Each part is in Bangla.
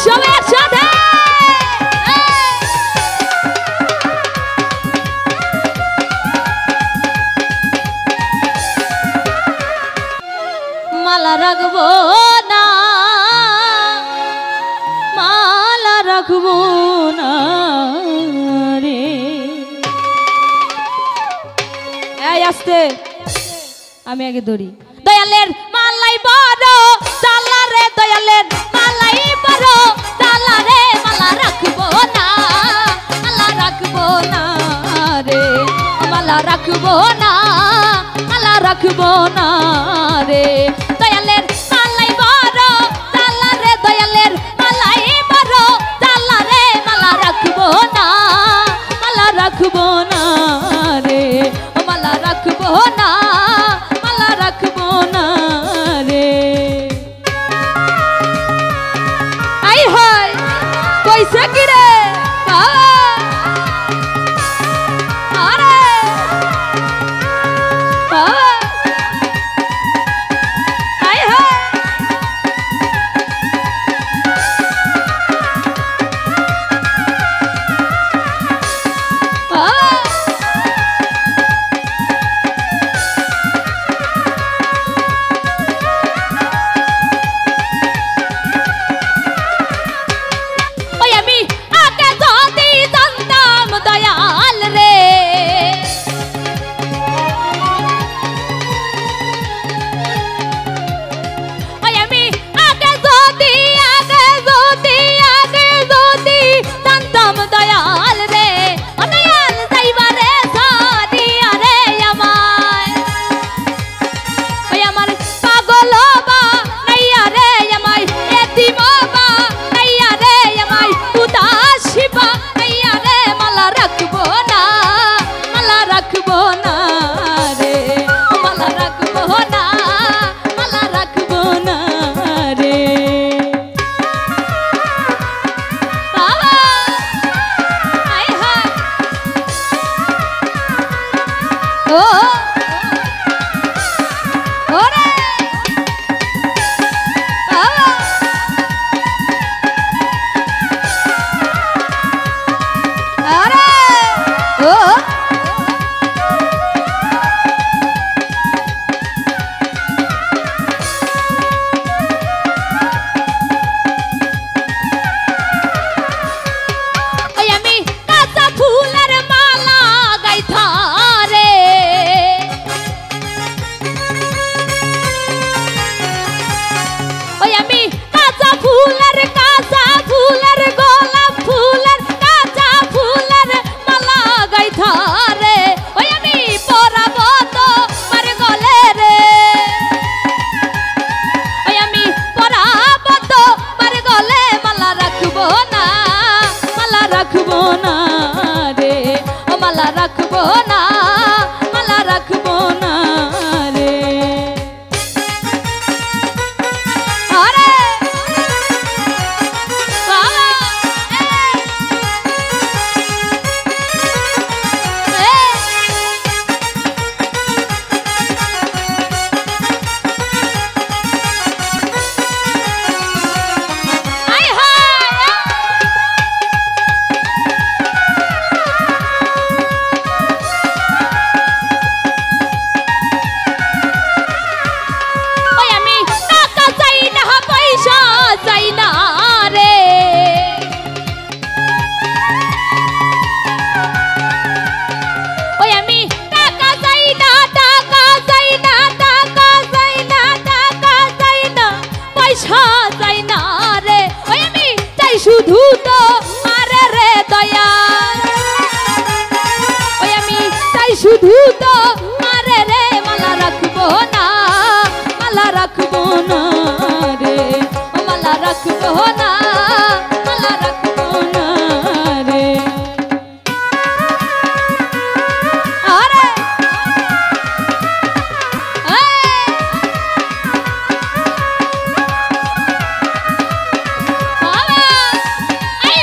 সবাই একসাথে মালা রাখবো না, মালা রাখবো না রে। এই আস্তে আমি আগে ধরি। দয়ালের মালাই বড় ডালা রে, দয়ালের মালাই বড় ডালা রে, মালা রাখবো না, মালা রাখবো না রে, মালা রাখবো না, মালা রাখবো না রে। দয়ালের মালাই বড় ডালা রে, দয়ালের মালাই বড় ডালা রে, মালা রাখবো না, মালা রাখবো না রে, মালা রাখবো না, মালা রাখবো না রে। আই হয় কইছে কি রে আরে আই হয় শুধু তো মারে রে মালা রাখবো না রে ও মালা রাখবো না রে আরে আই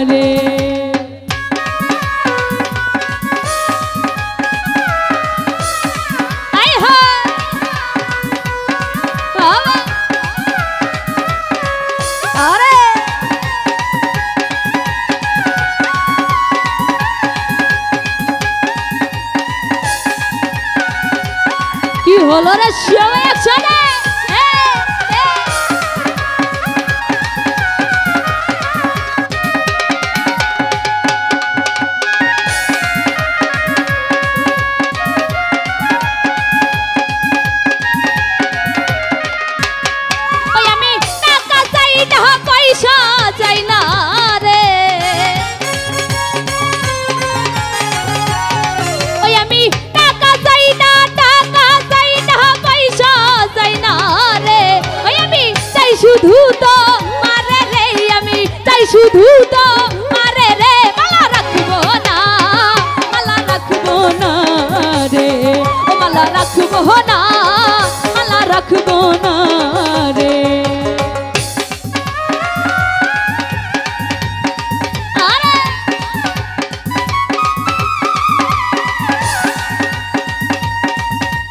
রে। কি হলো রে সবাই একসাথে শুধু তো মারে রে আমি তাই শুধু তো মারে রে মালা রাখবো না রে ও মালা রাখবো না রে।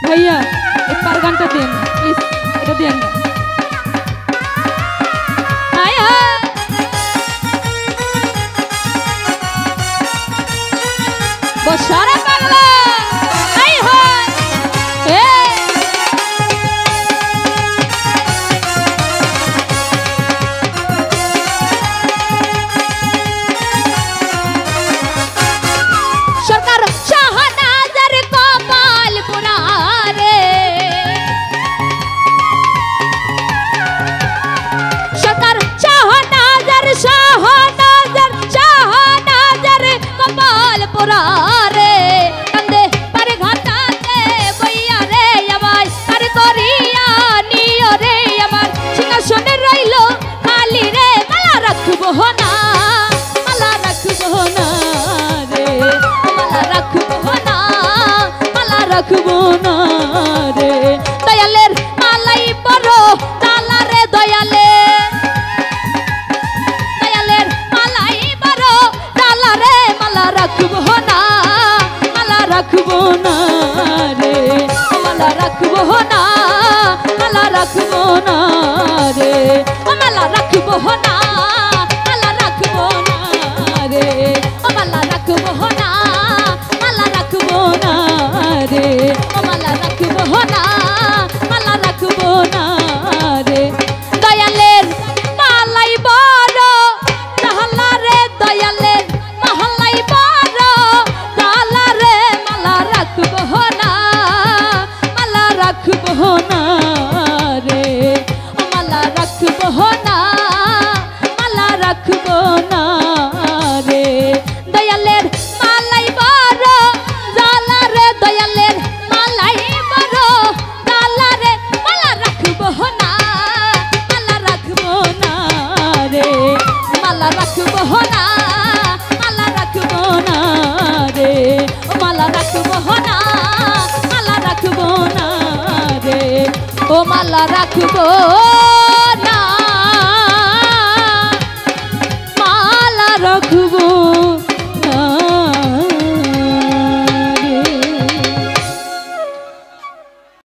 ভাইয়া একবার গানটা দেন প্লিজ, এটা দেন না। বসারে পাগলা আই হয় এ সরকার শাহনাজার কপাল পুরারে সরকার শাহনাজার কপাল পুরারে কান্দে পারে ঘাটাতে বইয়া রে আমায় আর করিয়া নিও রে আমার সিংহাসনে রইল খালি রে মালা রাখবো না রে মালা রাখবো না রে। দয়ালের মালাই বড় তালা রে দয়ালের মালাই বড় তালা রে মালা রাখবো না রে মালা রাখবো না রে ও মালা রাখবো না রে ও মালা রাখবো না রে ও মালা রাখবো না রে। দয়ালের মালাই বড় তালা রে দয়ালের মালাই বড় তালা রে মালা রাখবো না রে ও মালা রাখবো না রে। দয়ালের মালাই বড় জালা রে দয়ালের মালাই বড় জালা রে মালা রাখবো না রে মালা রাখবো না রে ও মালা রাখবো না রে ও মালা রাখবো না মালা রাখবো